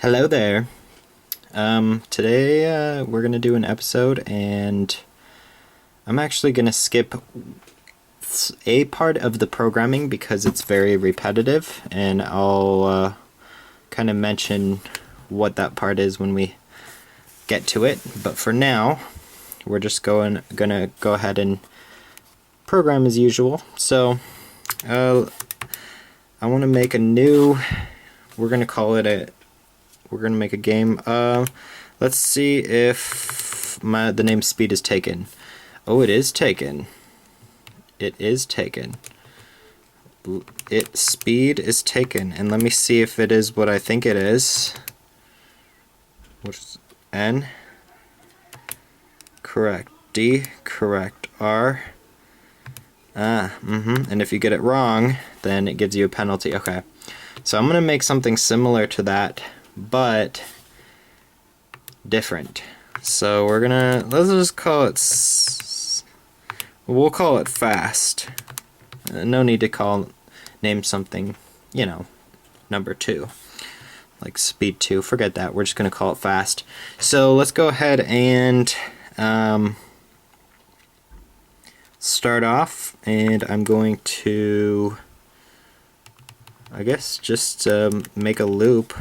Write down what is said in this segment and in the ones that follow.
Hello there. Today we're gonna do an episode, and I'm actually gonna skip a part of the programming because it's very repetitive, and I'll kind of mention what that part is when we get to it. But for now, we're just gonna go ahead and program as usual. So I want to make a new. We're gonna call it a. We're gonna make a game. Let's see if the name Speed is taken. Oh, it is taken. It is taken. Speed is taken, and let me see if it is what I think it is. Which is N. Correct. D. Correct. R. And if you get it wrong, then it gives you a penalty. Okay. So I'm gonna make something similar to that, but different. So let's just call it, we'll call it fast. No need to name something, number 2. Like speed 2, forget that, we're just gonna call it fast. So let's go ahead and start off, and I'm going to, I guess, just make a loop,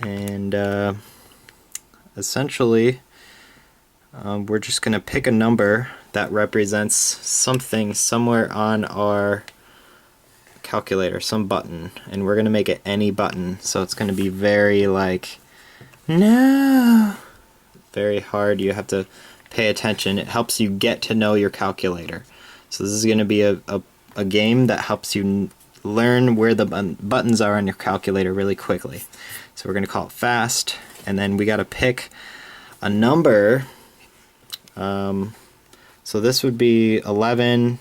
and essentially we're just going to pick a number that represents something somewhere on our calculator, some button, and we're going to make it any button. So it's going to be very very hard. You have to pay attention. It helps you get to know your calculator. So this is going to be a game that helps you learn where the buttons are on your calculator really quickly. So we're going to call it fast, and then we got to pick a number. So this would be 11,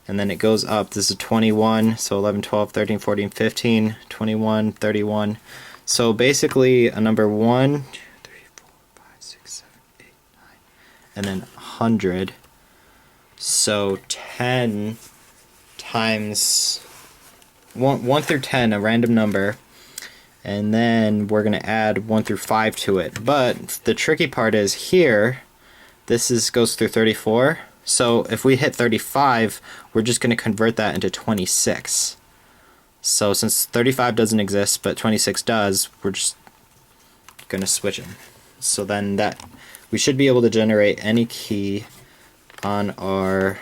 and then it goes up. This is 21, so 11, 12, 13, 14, 15, 21, 31. So basically a number 1, 2, 3, 4, 5, 6, 7, 8, 9, and then 100. So 10 times 1 through 10, a random number, and then we're going to add 1 through 5 to it. But the tricky part is here, this goes through 34. So if we hit 35, we're just going to convert that into 26. So since 35 doesn't exist, but 26 does, we're just going to switch them. So then we should be able to generate any key on our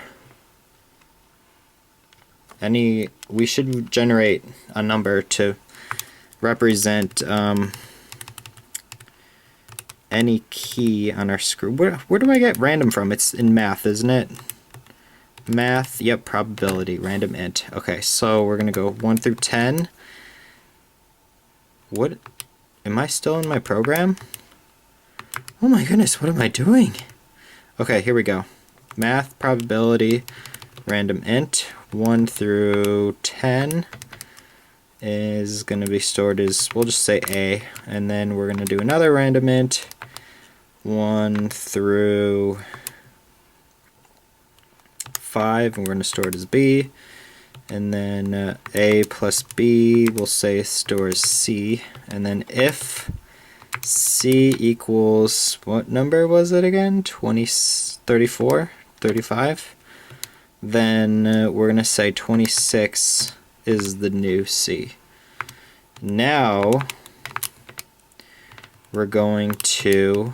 we should generate a number to represent any key on our screw. Where do I get random from? It's in math, isn't it? Math, yep, probability, random int. Okay, so we're gonna go 1 through 10. What? Am I still in my program? Oh my goodness, what am I doing? Okay, here we go. Math, probability, random int. 1 through 10 is going to be stored as, we'll just say A, and then we're going to do another random int, 1 through 5, and we're going to store it as B, and then A plus B we'll say stores C, and then if C equals, what number was it again? 34, 35? Then we're going to say 26 is the new C. Now we're going to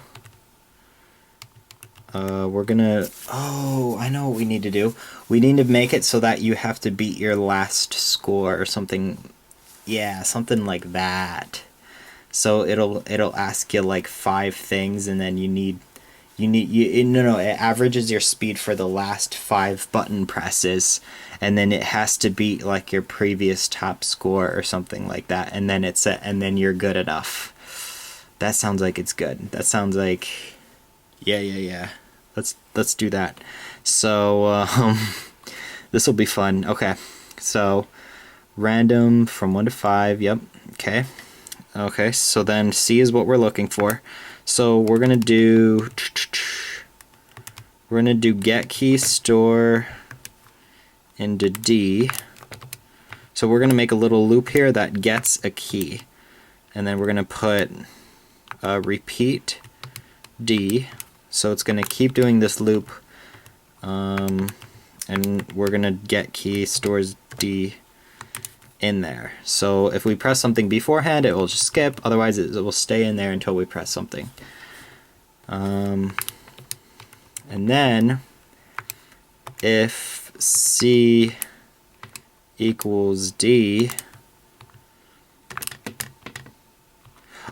oh, I know what we need to do. We need to make it so that you have to beat your last score or something. Yeah, something like that. So it'll ask you like 5 things, and then it averages your speed for the last 5 button presses, and then it has to beat like your previous top score or something like that, and then and then you're good enough. That sounds like it's good. That sounds like yeah. Let's do that. So this will be fun. Okay, so random from 1 to 5. Yep. Okay, so then C is what we're looking for. So we're gonna do get key store into D. So we're gonna make a little loop here that gets a key. and then we're going to put repeat D, so it's going to keep doing this loop, and we're going to get key stores D in there. So if we press something beforehand, it will just skip, otherwise it will stay in there until we press something. And then if C equals D,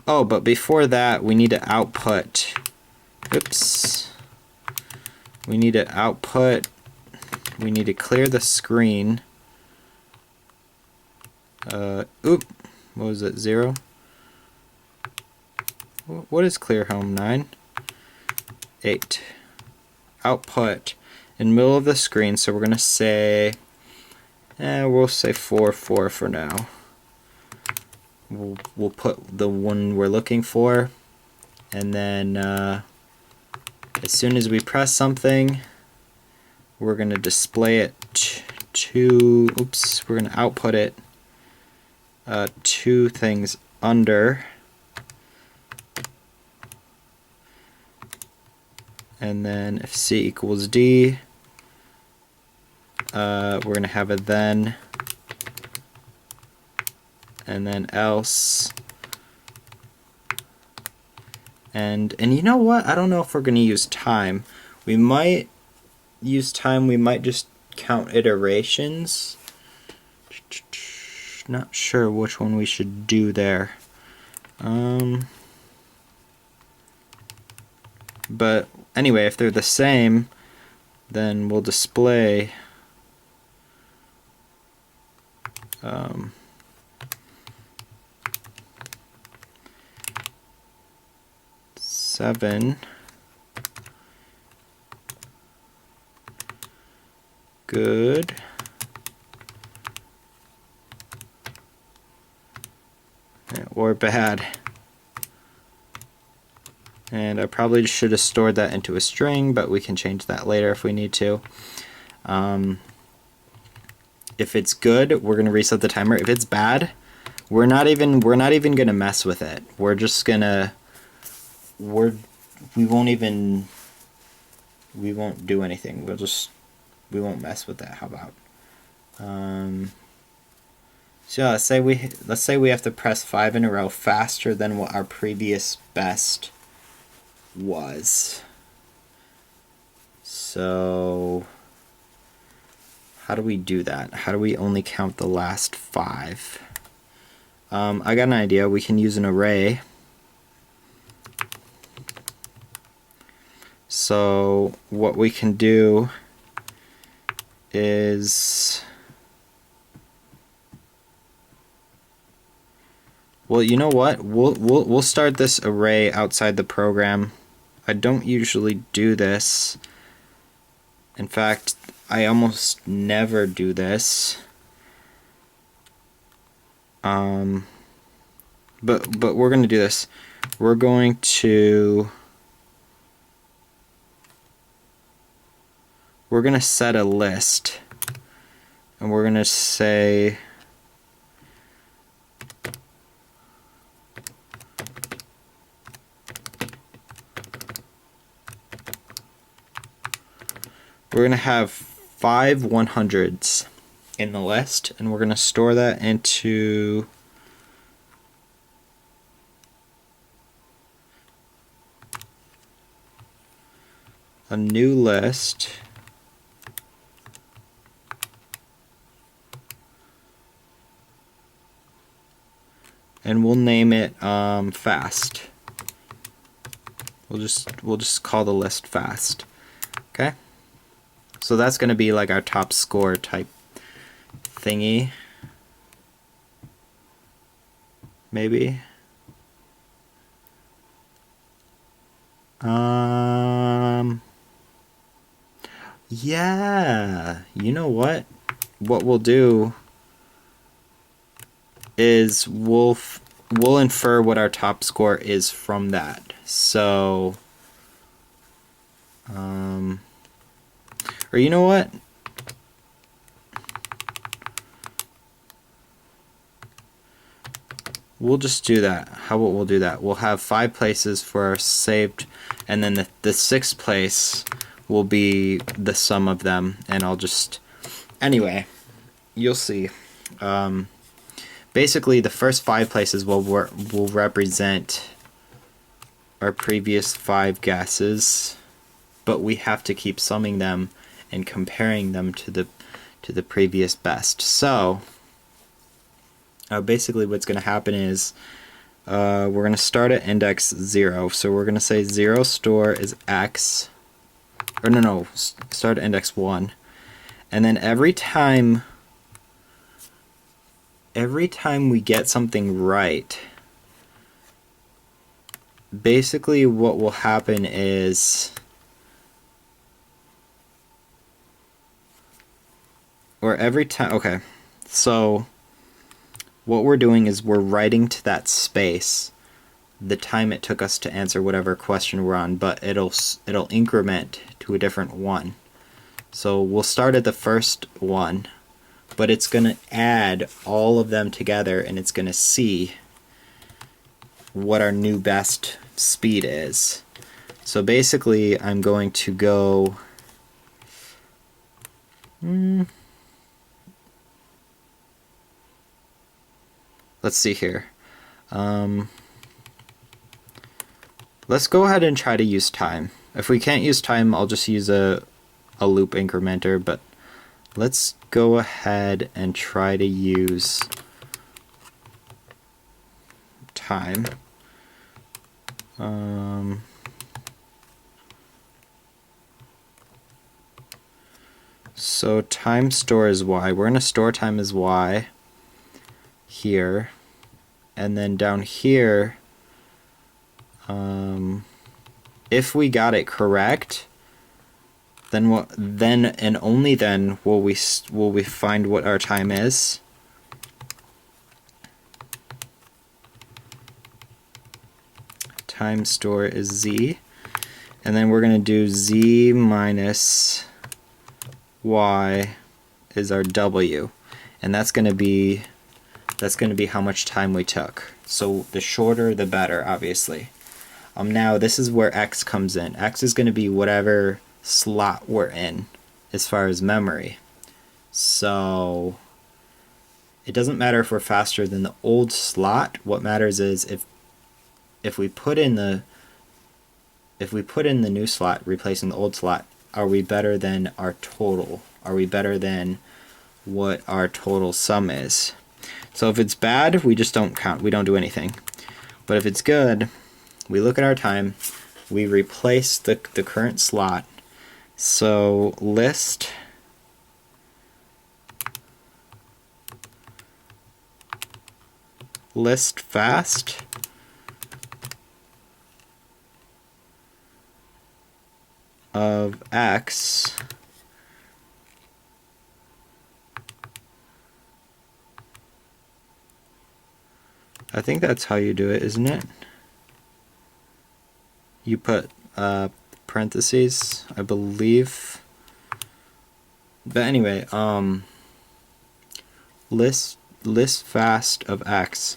oh, but before that we need to output, oops, we need to output, we need to clear the screen. What was it, 0? What is clear home? 9? 8. Output in the middle of the screen, so we're going to say, we'll say 4, 4 for now. We'll put the one we're looking for, and then as soon as we press something, we're going to display it to, oops, we're going to output it 2 things under, and then if C equals D, we're going to have a then, and then else, and you know what, I don't know if we're going to use time. We might use time, we might just count iterations. Not sure which one we should do there. But anyway, if they're the same, then we'll display 7 good or bad. And I probably should have stored that into a string, but we can change that later if we need to. If it's good, we're going to reset the timer. If it's bad, we're not even going to mess with it. We're just going to we won't do anything. We won't mess with that. How about? So let's say we have to press 5 in a row faster than what our previous best was. So how do we do that? How do we only count the last 5? I got an idea. We can use an array. So what we can do is, well, you know what? We'll start this array outside the program. I don't usually do this. In fact, I almost never do this. But we're going to do this. We're going to set a list, and we're going to say we're going to have 5 100s in the list, and we're going to store that into a new list. And we'll name it fast. We'll just call the list fast. Okay? So that's going to be like our top score type thingy. Maybe. Yeah. You know what? What we'll do is we'll infer what our top score is from that. So, or you know what? we'll just do that. How about we'll do that? We'll have 5 places for our saved, and then the 6th place will be the sum of them, and I'll just... Anyway, you'll see. Basically, the first 5 places will represent our previous 5 guesses, but we have to keep summing them and comparing them to the previous best. So basically what's going to happen is we're going to start at index 0. So we're going to say 0 store is x, or no, start at index 1. And then every time we get something right, basically what will happen is, or every time, okay, so what we're doing is we're writing to that space the time it took us to answer whatever question we're on, but it'll increment to a different one. So we'll start at the first one, but it's going to add all of them together, and it's going to see what our new best speed is. So basically I'm going to go let's see here. Let's go ahead and try to use time. If we can't use time, I'll just use a loop incrementer, but let's go ahead and try to use time. So time store is y. We're going to store time as y here, and then down here, if we got it correct, then and only then will we find what our time is. Time store is z, and then we're going to do z minus y is our w, and that's going to be how much time we took. So the shorter the better, obviously. Now this is where x comes in. X is going to be whatever slot we're in as far as memory. So it doesn't matter if we're faster than the old slot. What matters is if we put in the new slot replacing the old slot, are we better than our total? Are we better than what our total sum is? So if it's bad, we just don't count. We don't do anything. But if it's good, we look at our time, we replace the current slot. So list fast of x I think that's how you do it, isn't it? You put parentheses, I believe. But anyway, list fast of x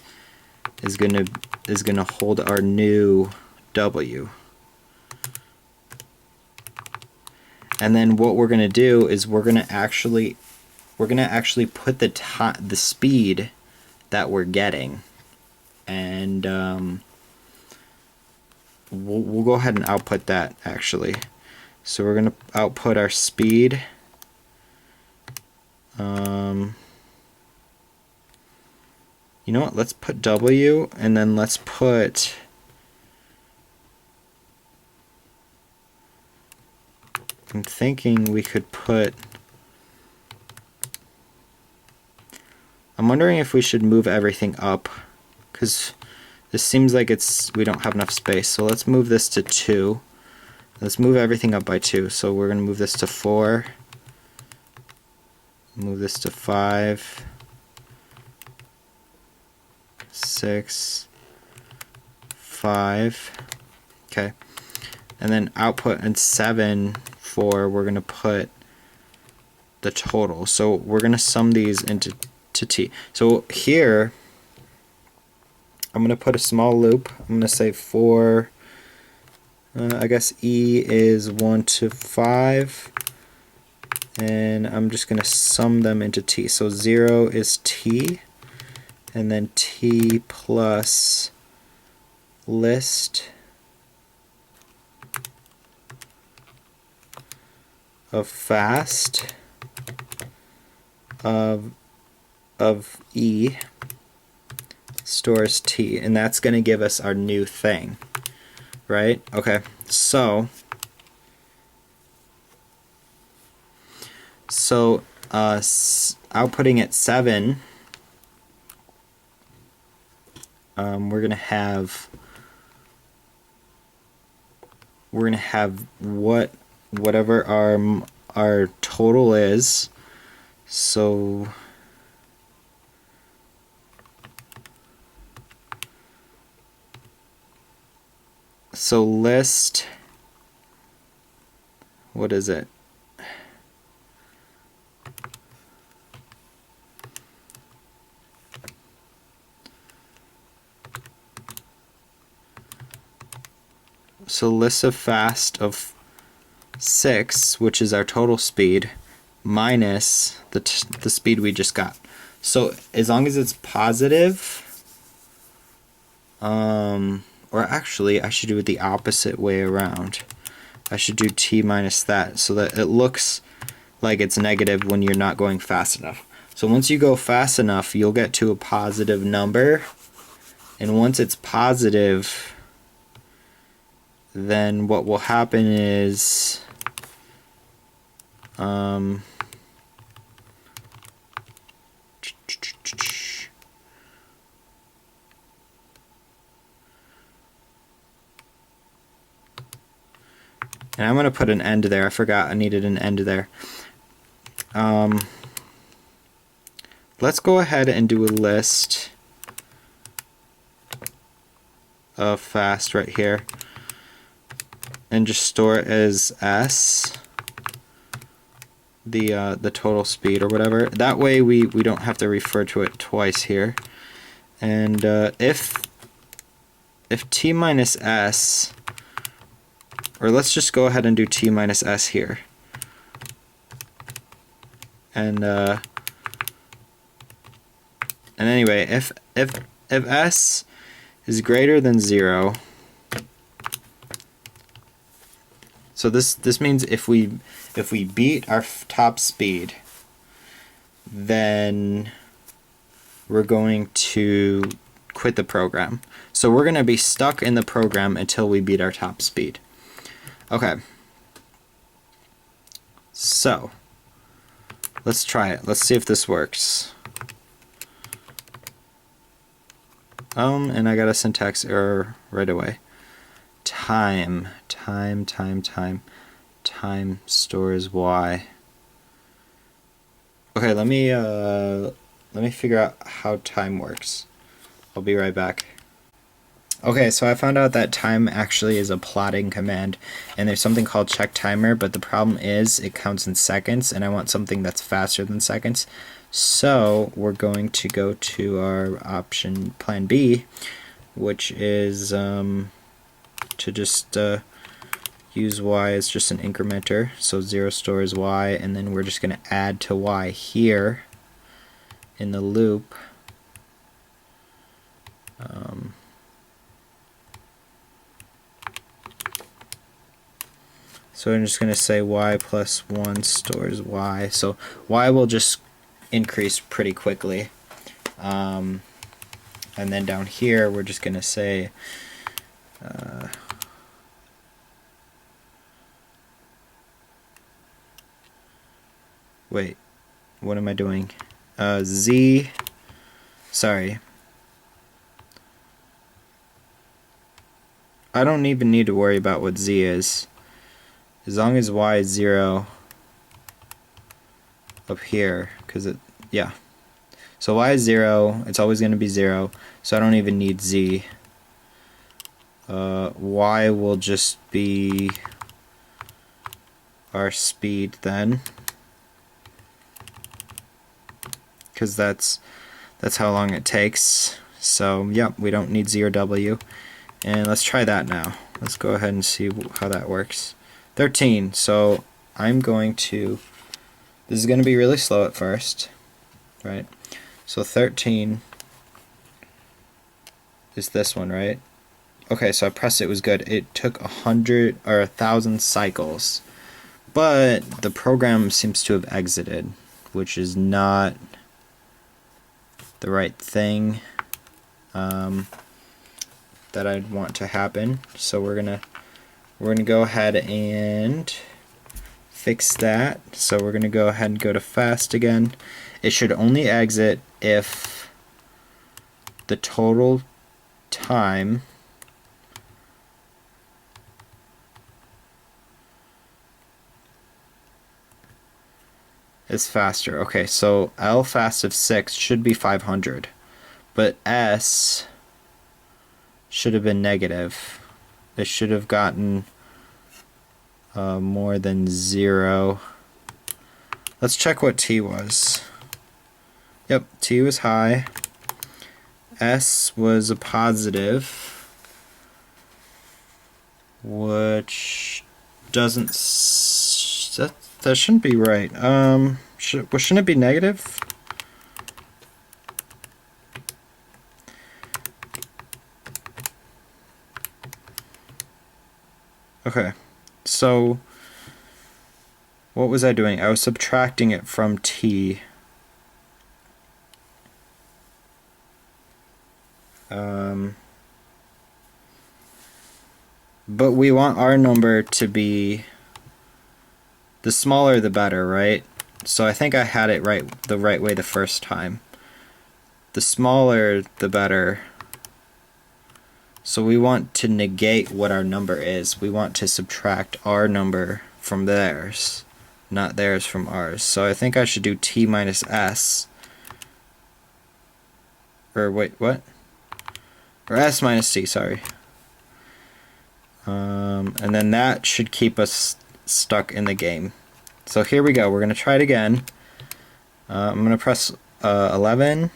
is gonna hold our new w. And then what we're gonna do is we're gonna actually put the speed that we're getting, and we'll go ahead and output that actually. So we're gonna output our speed. You know what? Let's put W, and then let's put I'm thinking we could put. I'm wondering if we should move everything up, because this seems like we don't have enough space. So let's move this to 2. Let's move everything up by 2. So we're going to move this to 4. Move this to 5. 6. 5. Okay. And then output in 7, 4, we're going to put the total. So we're going to sum these into t. So here I'm going to put a small loop. I'm going to say for, I guess E is 1 to 5, and I'm just going to sum them into T. So 0 is T, and then T plus list of fast of E stores T, and that's going to give us our new thing, right? Okay, so outputting at 7, we're gonna have whatever our total is. So list, what is it? So list of fast of 6, which is our total speed, minus the speed we just got. So as long as it's positive, or actually I should do it the opposite way around. I should do T minus that so that it looks like it's negative when you're not going fast enough. So once you go fast enough, you'll get to a positive number, and once it's positive, then what will happen is and I'm going to put an end there. I forgot I needed an end there. Let's go ahead and do a list of fast right here and just store it as S, the total speed or whatever. That way we don't have to refer to it twice here. And if T minus S, or let's just go ahead and do T minus S here. And anyway, if S is greater than 0, so this means if we beat our top speed, then we're going to quit the program. So we're going to be stuck in the program until we beat our top speed. Okay. So let's try it. Let's see if this works. And I got a syntax error right away. Time stores Y. Okay, let me figure out how time works. I'll be right back. Okay, so I found out that time actually is a plotting command, and there's something called check timer, but the problem is it counts in seconds, and I want something that's faster than seconds. So we're going to go to our option plan B, which is to just use Y as just an incrementer. So 0 stores Y, and then we're just going to add to Y here in the loop. So I'm just going to say Y plus 1 stores Y. So Y will just increase pretty quickly. And then down here we're just going to say wait, what am I doing? Z, sorry. I don't even need to worry about what Z is. As long as Y is 0 up here, because yeah. So Y is 0, it's always going to be 0, so I don't even need Z. Y will just be our speed then, because that's how long it takes. So yep, we don't need Z or W. And let's try that now. Let's go ahead and see how that works. 13, so I'm going to, this is going to be really slow at first, right? So 13 is this one, right? Okay, so I pressed it, was good. It took 100 or 1,000 cycles, but the program seems to have exited, which is not the right thing that I'd want to happen. So we're gonna go ahead and fix that. So we're gonna go ahead and go to fast again. It should only exit if the total time is faster. Okay, so L fast of 6 should be 500, but S should have been negative. It should have gotten more than 0. Let's check what T was. Yep, T was high. S was a positive, which doesn't that shouldn't be right. Shouldn't it be negative? Okay, so what was I doing? I was subtracting it from T. But we want our number to be, the smaller the better, right? So I think I had it the right way the first time. The smaller the better. So we want to negate what our number is. We want to subtract our number from theirs, not theirs from ours. So I think I should do T minus S. Or wait, what? Or S minus T, sorry. And then that should keep us stuck in the game. So here we go. We're going to try it again. I'm going to press 11.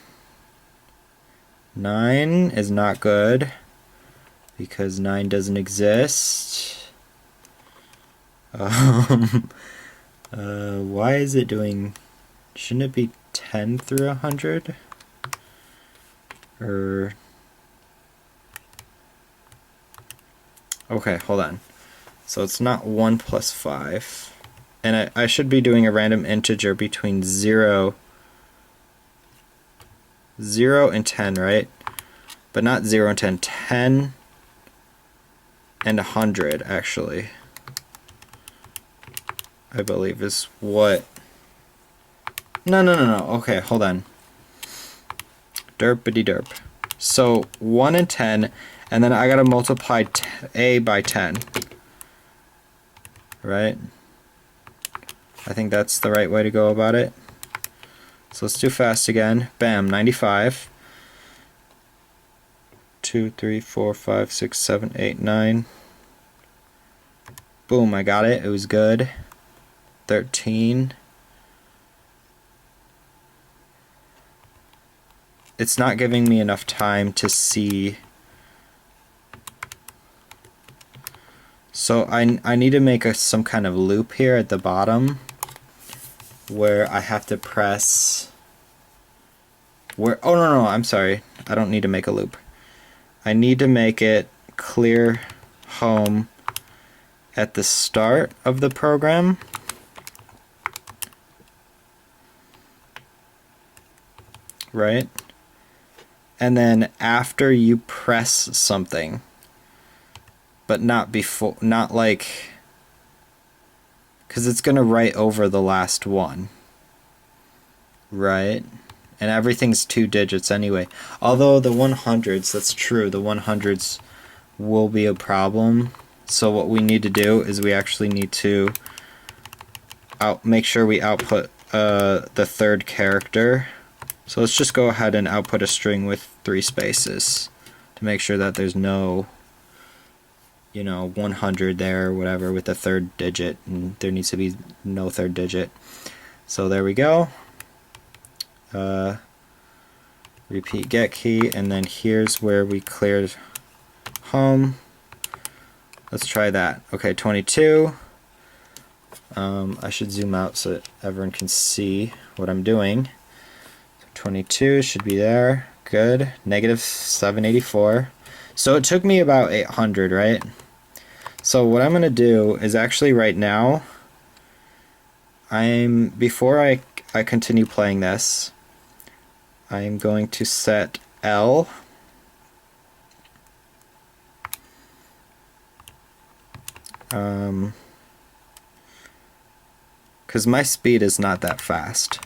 9 is not good because 9 doesn't exist. Why is it doing... Shouldn't it be 10 through 100? Or... Okay, hold on. So it's not 1 plus 5. And I should be doing a random integer between 0 and 10, right? But not 0 and 10. 10 and 100, actually. I believe is what... No. Okay, hold on. Derpity derp. So 1 and 10, and then I gotta multiply A by 10. Right? I think that's the right way to go about it. So let's do fast again. Bam, 95. 2, 3, 4, 5, 6, 7, 8, 9. Boom, I got it. It was good. 13. It's not giving me enough time to see. So I need to make some kind of loop here at the bottom where I have to press oh no, I'm sorry. I don't need to make a loop. I need to make it clear home at the start of the program. Right? And then after you press something, but not before, not like, because it's going to write over the last one, right? And everything's 2 digits anyway. Although the 100s, that's true, the 100s will be a problem. So what we need to do is we actually need to make sure we output the third character. So let's just go ahead and output a string with 3 spaces to make sure that there's no, 100 there or whatever with the third digit, and there needs to be no third digit. So there we go. repeat get key, and then here's where we cleared home. Let's try that. Okay, 22. I should zoom out so that everyone can see what I'm doing. 22 should be there. Good. Negative 784. So it took me about 800, right? So what I'm going to do is actually right now, before I continue playing this, I'm going to set L because my speed is not that fast.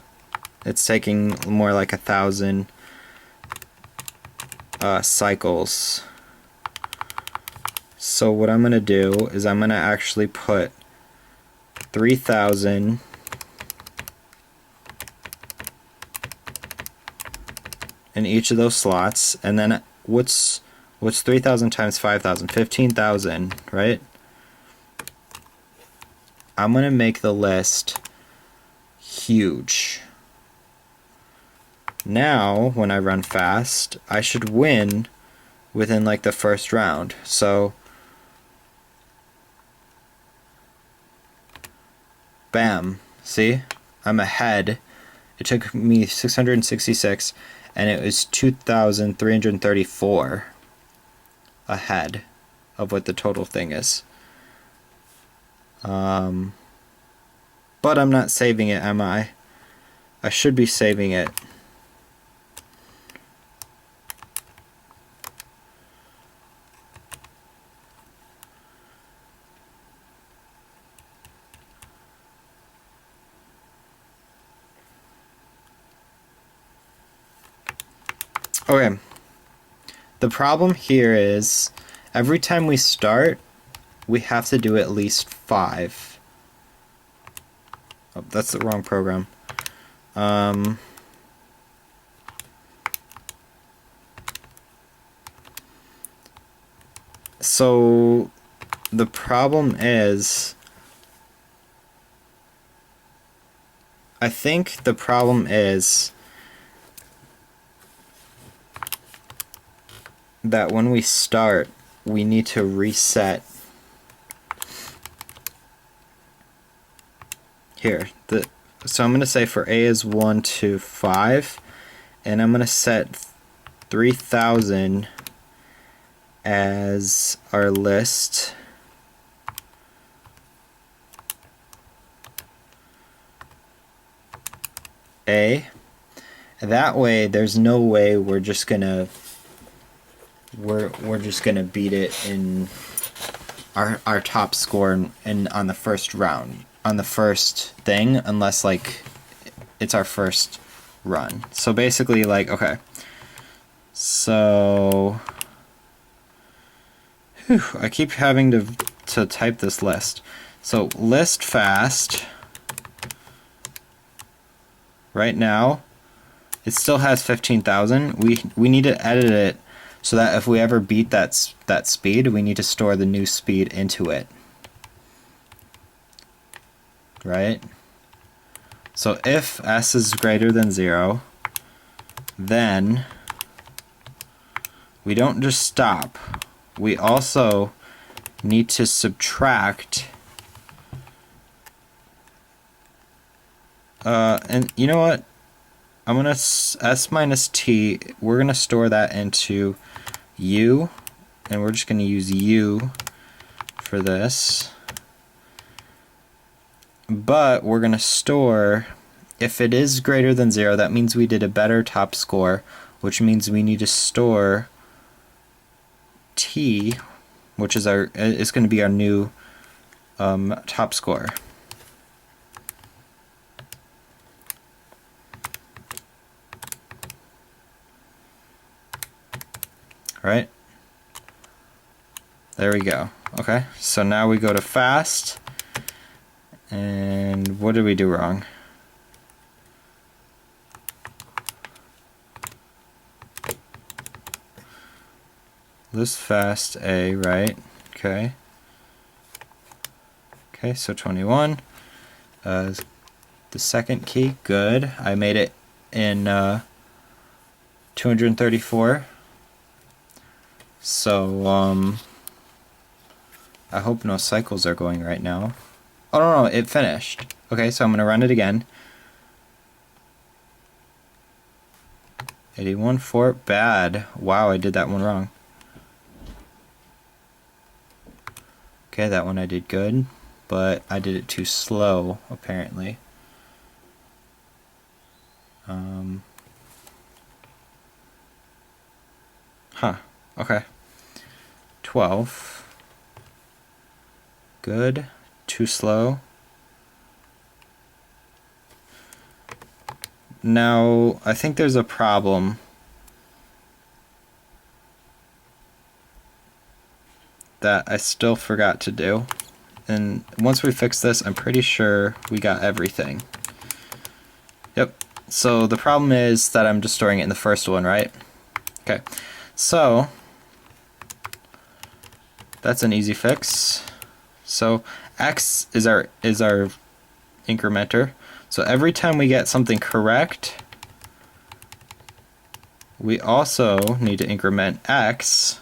It's taking more like 1,000 cycles. So what I'm going to do is I'm going to actually put 3,000 in each of those slots, and then what's 3,000 times 5,000? 15,000, right? I'm going to make the list huge. Now, when I run fast, I should win within like the first round. So, bam. See? I'm ahead. It took me 666, and it was 2,334 ahead of what the total thing is. But I'm not saving it, am I? I should be saving it. Okay. The problem here is every time we start, we have to do at least 5. Oh, that's the wrong program. So the problem is, I think the problem is that when we start, we need to reset here. So I'm going to say for A is 1 to 5, and I'm going to set 3,000 as our list. A. That way, there's no way we're just gonna beat it in our top score and on the first round, on the first thing, unless like it's our first run. So basically, like, okay, so I keep having to type this list. So list fast. Right now, it still has 15,000. We need to edit it so that if we ever beat that speed, we need to store the new speed into it. Right? So if s is greater than 0, then we don't just stop. We also need to subtract. And you know what? I'm gonna s minus t. We're gonna store that into u, and we're just gonna use u for this. But we're gonna store, if it is greater than 0, that means we did a better top score, which means we need to store t, which is going to be our new top score. Right? There we go. Okay, so now we go to fast, and what did we do wrong? List fast A, right? Okay. Okay, so 21. The second key, good. I made it in 234. So, I hope no cycles are going right now. Oh, no, it finished. Okay, so I'm going to run it again. 81, 4, bad. Wow, I did that one wrong. Okay, that one I did good, but I did it too slow, apparently. Okay. 12. Good. Too slow. Now, I think there's a problem. That I still forgot to do. And once we fix this, I'm pretty sure we got everything. Yep. So the problem is that I'm just storing it in the first one, right? Okay. So that's an easy fix. So x is our incrementer. So every time we get something correct, we also need to increment x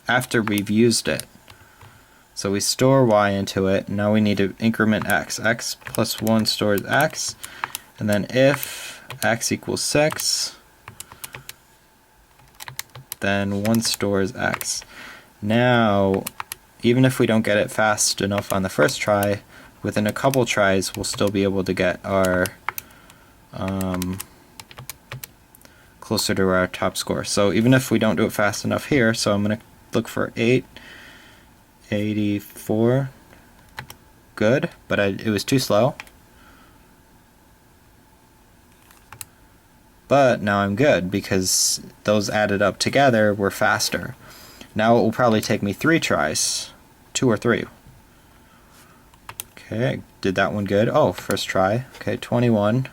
after we've used it. So we store y into it, now we need to increment x. X plus 1 stores x, and then if x equals 6, then 1 stores x. Now, even if we don't get it fast enough on the first try, within a couple tries we'll still be able to get our closer to our top score. So even if we don't do it fast enough here, so I'm going to look for 84. Good, but it was too slow. But now I'm good because those added up together were faster. Now it will probably take me 3 tries. 2 or 3. Okay, I did that one good. Oh, first try. Okay, 21.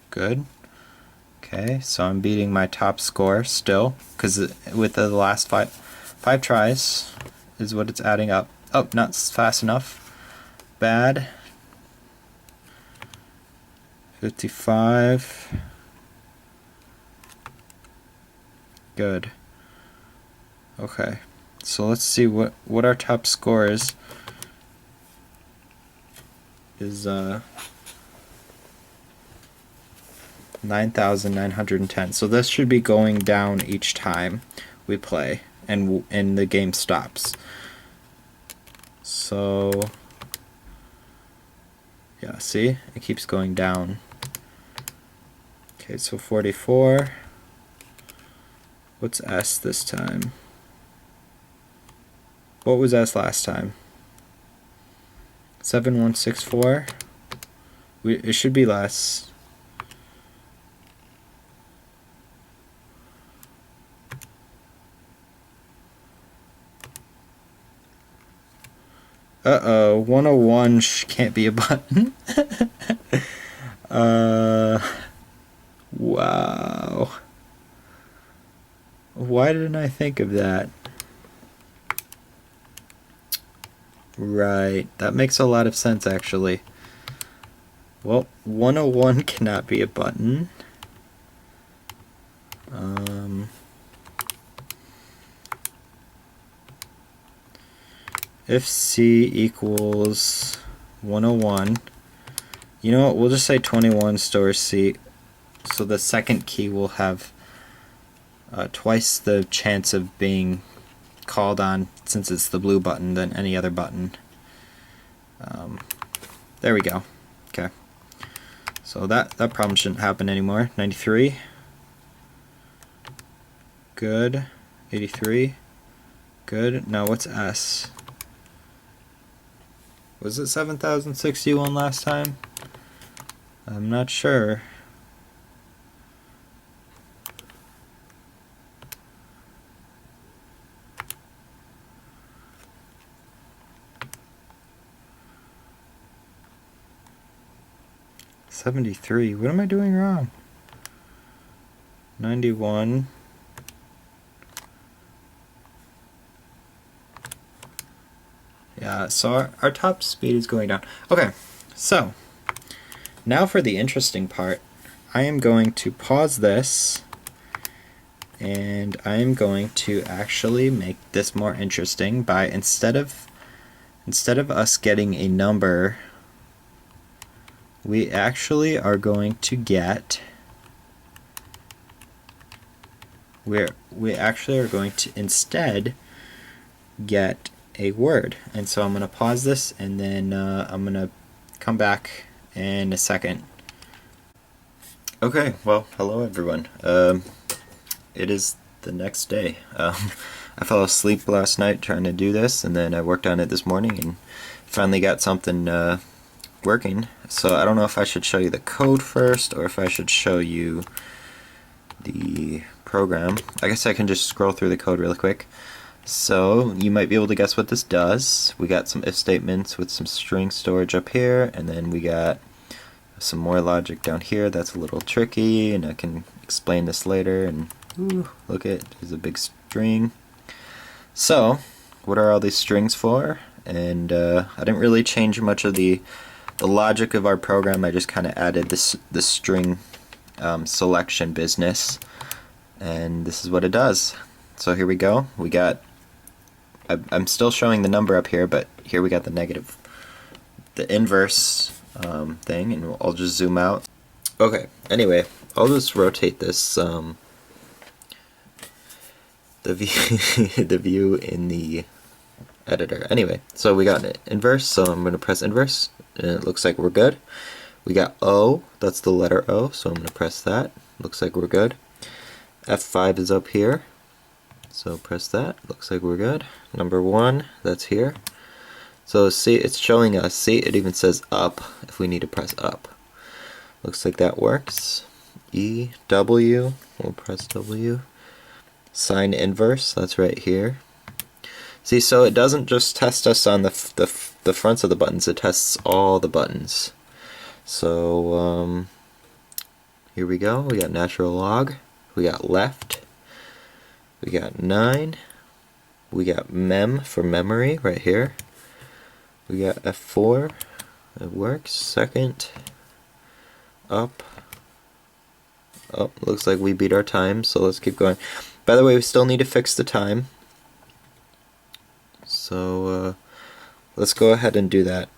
Good. Okay, so I'm beating my top score still, because with the last five tries is what it's adding up. Oh, not fast enough. Bad. 55. Good. Okay, so let's see what our top score is. 9,910. So this should be going down each time we play and the game stops. So yeah, see, it keeps going down. Okay, so 44. What's S this time? What was S last time? 7164. It should be less. Uh-oh, 101 can't be a button. Wow. Why didn't I think of that? Right, that makes a lot of sense actually. Well, 101 cannot be a button. If C equals 101, you know what, we'll just say 21 stores C, so the second key will have twice the chance of being called on, since it's the blue button, than any other button. There we go. Okay, so that problem shouldn't happen anymore. 93. Good. 83. Good. Now what's S? Was it 7,061 last time? I'm not sure. $73. What am I doing wrong? 91. Yeah, so our top speed is going down. Okay, So, now for the interesting part. I am going to pause this, and I am going to actually make this more interesting by instead of us getting a number, we actually are going to get we actually are going to instead get a word. And so I'm going to pause this, and then I'm going to come back in a second. Okay, well, hello everyone. It is the next day. I fell asleep last night trying to do this, and then I worked on it this morning and finally got something working. So I don't know if I should show you the code first or if I should show you the program. I guess I can just scroll through the code really quick. So you might be able to guess what this does. We got some if statements with some string storage up here, and then we got some more logic down here that's a little tricky, and I can explain this later. And ooh, look at, there's a big string. So what are all these strings for? And I didn't really change much of the logic of our program. I just kind of added this string selection business, and this is what it does. So here we go. We got, I'm still showing the number up here, but here we got the inverse thing, and I'll just zoom out. Okay, anyway, I'll just rotate this, the view in the editor. Anyway, so we got an inverse, so I'm going to press inverse, and it looks like we're good. We got O, that's the letter O, so I'm going to press that. Looks like we're good. F5 is up here, so press that. Looks like we're good. Number 1, that's here. So see, it's showing us, see, it even says up if we need to press up. Looks like that works. E, W, we'll press W. Sign inverse, that's right here. See, so it doesn't just test us on the fronts of the buttons, it tests all the buttons. So here we go. We got natural log, we got left, we got 9, we got mem for memory right here, we got F4, it works, second, up. Oh, looks like we beat our time, so let's keep going. By the way, we still need to fix the time, so let's go ahead and do that.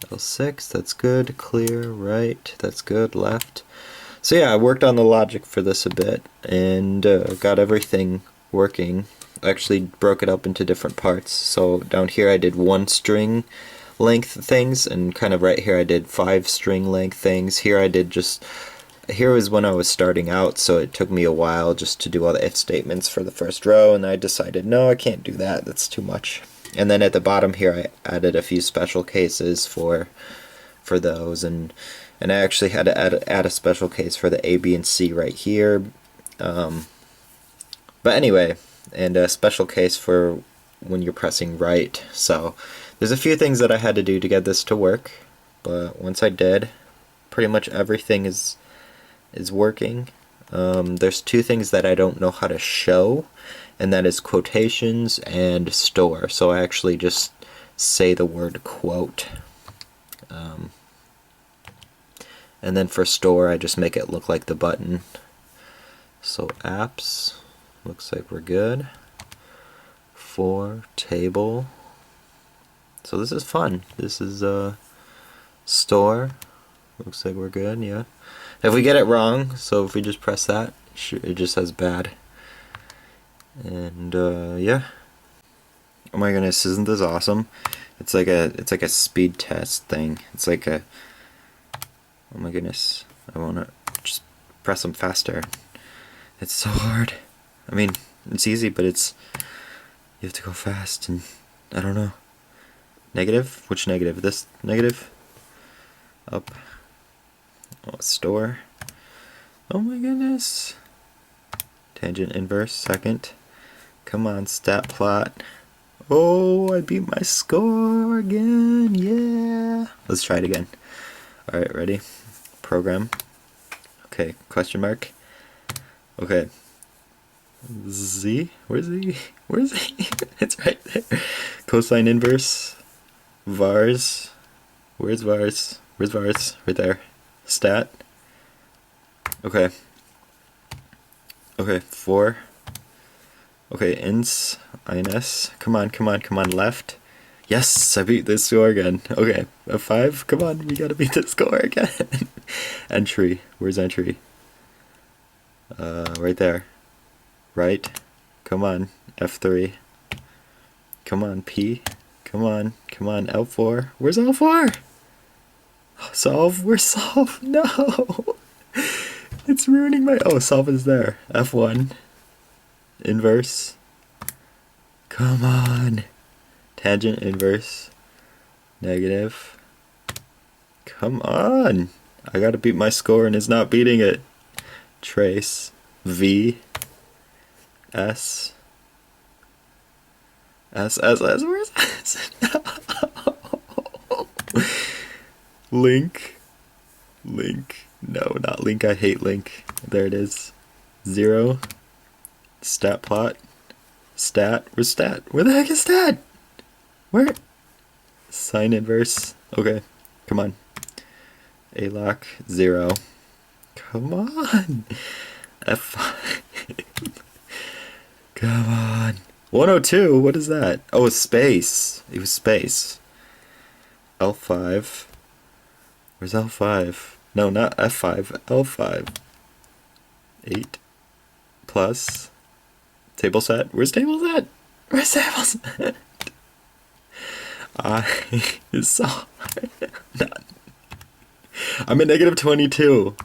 L6, that's good, clear, right, that's good, left. So yeah, I worked on the logic for this a bit, and got everything working. Actually broke it up into different parts. So down here I did 1 string length things, and kind of right here I did 5 string length things. Here I did just, here was when I was starting out, so it took me a while just to do all the if statements for the first row, and I decided, no, I can't do that, that's too much. And then at the bottom here I added a few special cases for those, and I actually had to add a special case for the A, B, and C right here. But anyway, and a special case for when you're pressing right. So there's a few things that I had to do to get this to work, but once I did, pretty much everything is working. There's 2 things that I don't know how to show, and that is quotations and store. So I actually just say the word quote. And then for store, I just make it look like the button. So apps, looks like we're good. For table. So this is fun. This is store. Looks like we're good, yeah. If we get it wrong, so if we just press that, it just says bad. And yeah. Oh my goodness, isn't this awesome? It's like a speed test thing. It's like a, oh my goodness, I wanna just press them faster. It's so hard. I mean, it's easy, but it's, you have to go fast, and I don't know. Negative? Which negative? This negative? Up. Oh, store. Oh my goodness. Tangent inverse, second. Come on, stat plot. Oh, I beat my score again, yeah. Let's try it again. Alright, ready? Program. Okay, question mark. Okay. Z? Where's Z? Where's Z? It's right there. Cosine inverse. Vars. Where's Vars? Where's Vars? Right there. Stat. Okay. Okay, 4. Okay, ins. Ins. Come on, come on, come on. Left. Yes, I beat this score again. Okay, a 5. Come on, we gotta beat this score again. Entry. Where's entry? Right there. Right. Come on. F3. Come on, P. Come on. Come on, L4. Where's L4? Solve. Where's solve? No. It's ruining my... Oh, solve is there. F1. Inverse. Come on. Tangent, inverse. Negative. Come on. I gotta beat my score and it's not beating it. Trace. V. S. S. Where's S? No. Link. Link. No, not link. I hate link. There it is. 0. Stat plot. Stat. Where's stat? Where the heck is stat? Where? Sine inverse. Okay. Come on. A lock. 0. Come on. F5. Come on. 102. What is that? Oh, it's space. It was space. L5. Where's L5? No, not F5. L5. 8. Plus. Table set. Where's table set? Where's table set? I saw. I'm at negative 22.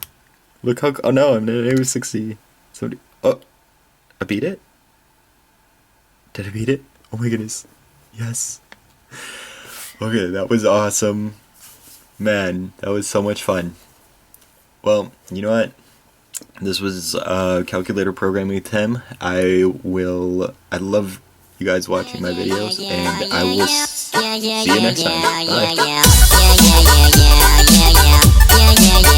Look how. Oh no, I'm at negative 60. Somebody. Oh, I beat it? Did I beat it? Oh my goodness. Yes. Okay, that was awesome. Man, that was so much fun. Well, you know what? This was Calculator Programming with Tim. I love you guys watching my videos, and I will see you next time. Bye.